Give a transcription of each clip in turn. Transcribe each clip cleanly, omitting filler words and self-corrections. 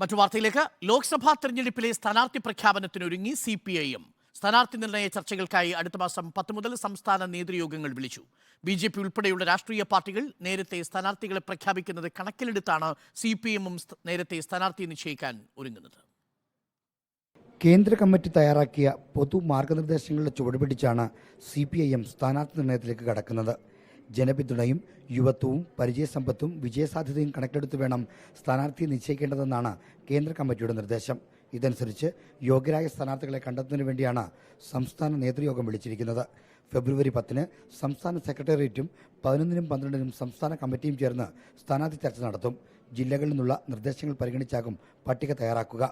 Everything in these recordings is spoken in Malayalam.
മറ്റു വാർത്തയിലേക്ക്. ലോക്സഭാ തെരഞ്ഞെടുപ്പിലെ സ്ഥാനാർത്ഥി പ്രഖ്യാപനത്തിനൊരുങ്ങി CPIM. സ്ഥാനാർത്ഥി നിർണയ ചർച്ചകൾക്കായി അടുത്ത മാസം 10 മുതൽ സംസ്ഥാന നേതൃയോഗങ്ങൾ വിളിച്ചു. BJP ഉൾപ്പെടെയുള്ള രാഷ്ട്രീയ പാർട്ടികൾ നേരത്തെ സ്ഥാനാർത്ഥികളെ പ്രഖ്യാപിക്കുന്നത് കണക്കിലെടുത്താണ് CPIM നേരത്തെ സ്ഥാനാർത്ഥിയെ നിശ്ചയിക്കാൻ ഒരുങ്ങുന്നത്. കേന്ദ്ര കമ്മിറ്റി തയ്യാറാക്കിയ പൊതു മാർഗനിർദ്ദേശങ്ങളുടെ ചുവടുപിടിച്ചാണ് CPIM സ്ഥാനാർത്ഥി നിർണയത്തിലേക്ക് കടക്കുന്നത്. ജനപിന്തുണയും യുവത്വവും പരിചയസമ്പത്തും വിജയസാധ്യതയും കണക്കിലെടുത്ത് വേണം സ്ഥാനാർത്ഥിയെ നിശ്ചയിക്കേണ്ടതെന്നാണ് കേന്ദ്ര കമ്മിറ്റിയുടെ നിർദ്ദേശം. ഇതനുസരിച്ച് യോഗ്യരായ സ്ഥാനാർത്ഥികളെ കണ്ടെത്തുന്നതിന് വേണ്ടിയാണ് സംസ്ഥാന നേതൃയോഗം വിളിച്ചിരിക്കുന്നത്. ഫെബ്രുവരി 10-ന് സംസ്ഥാന സെക്രട്ടേറിയറ്റും 11-നും 12-നും സംസ്ഥാന കമ്മിറ്റിയും ചേർന്ന് സ്ഥാനാർത്ഥി ചർച്ച നടത്തും. ജില്ലകളിൽ നിന്നുള്ള നിർദ്ദേശങ്ങൾ പരിഗണിച്ചാകും പട്ടിക തയ്യാറാക്കുക.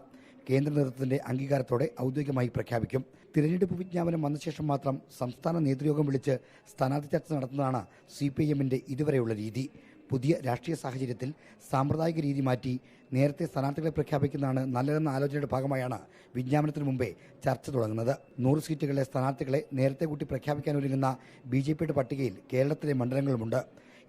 കേന്ദ്ര നേതൃത്വത്തിന്റെ അംഗീകാരത്തോടെ ഔദ്യോഗികമായി പ്രഖ്യാപിക്കും. തിരഞ്ഞെടുപ്പ് വിജ്ഞാപനം വന്ന ശേഷം മാത്രം സംസ്ഥാന നേതൃയോഗം വിളിച്ച് സ്ഥാനാർത്ഥി ചർച്ച നടത്തുന്നതാണ് CPIMന്റെ ഇതുവരെയുള്ള രീതി. പുതിയ രാഷ്ട്രീയ സാഹചര്യത്തിൽ സാമ്പ്രദായിക രീതി മാറ്റി നേരത്തെ സ്ഥാനാർത്ഥികളെ പ്രഖ്യാപിക്കുന്നതാണ് നല്ലതെന്ന ആലോചനയുടെ ഭാഗമായാണ് വിജ്ഞാപനത്തിന് മുമ്പേ ചർച്ച തുടങ്ങുന്നത്. 100 സീറ്റുകളിലെ സ്ഥാനാർത്ഥികളെ നേരത്തെ കൂട്ടി പ്രഖ്യാപിക്കാനൊരുങ്ങുന്ന BJPയുടെ പട്ടികയിൽ കേരളത്തിലെ മണ്ഡലങ്ങളുമുണ്ട്.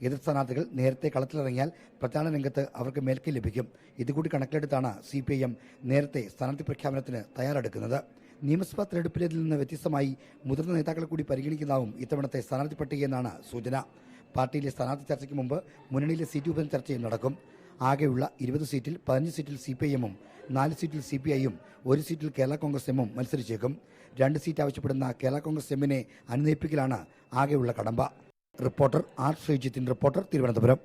എതിർ സ്ഥാനാർത്ഥികൾ നേരത്തെ കളത്തിലിറങ്ങിയാൽ പ്രചാരണ രംഗത്ത് അവർക്ക് മേൽക്കൈ ലഭിക്കും. ഇതുകൂടി കണക്കിലെടുത്താണ് CPIM നേരത്തെ സ്ഥാനാർത്ഥി പ്രഖ്യാപനത്തിന് തയ്യാറെടുക്കുന്നത്. നിയമസഭാ തെരഞ്ഞെടുപ്പിലേതിൽ നിന്ന് വ്യത്യസ്തമായി മുതിർന്ന നേതാക്കളെ കൂടി പരിഗണിക്കുന്നതാവും ഇത്തവണത്തെ സ്ഥാനാർത്ഥി പട്ടികയെന്നാണ് സൂചന. പാർട്ടിയിലെ സ്ഥാനാർത്ഥി ചർച്ചയ്ക്ക് മുമ്പ് മുന്നണിയിലെ സീറ്റ് വിഭജന ചർച്ചയും നടക്കും. ആകെയുള്ള 20 സീറ്റിൽ 15 സീറ്റിൽ CPIM-ഉം 4 സീറ്റിൽ CPI-യും 1 സീറ്റിൽ കേരള കോൺഗ്രസ് എമ്മും മത്സരിച്ചേക്കും. 2 സീറ്റ് ആവശ്യപ്പെടുന്ന കേരള കോൺഗ്രസ് എമ്മിനെ അനുനയിപ്പിക്കലാണ് ആകെയുള്ള കടമ്പ. Reporter R. ശ്രീജിത്തിൻ റിപ്പോർട്ടർ, തിരുവനന്തപുരം.